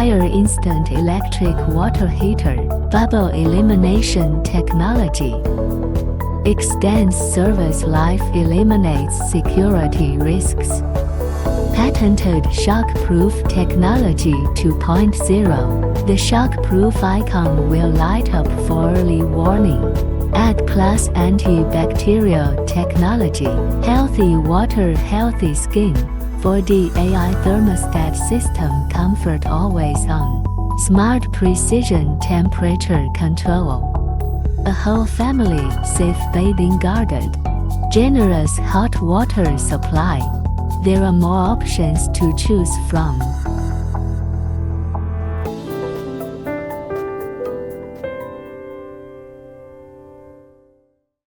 Fire instant electric water heater, bubble elimination technology. Extends service life, eliminates security risks. Patented shock-proof technology 2.0. The shock-proof icon will light up for early warning. Ag Plus antibacterial technology. Healthy water, healthy skin. 4D AI thermostat system, comfort always on. Smart precision temperature control. A whole family safe bathing guarded. Generous hot water supply. There are more options to choose from.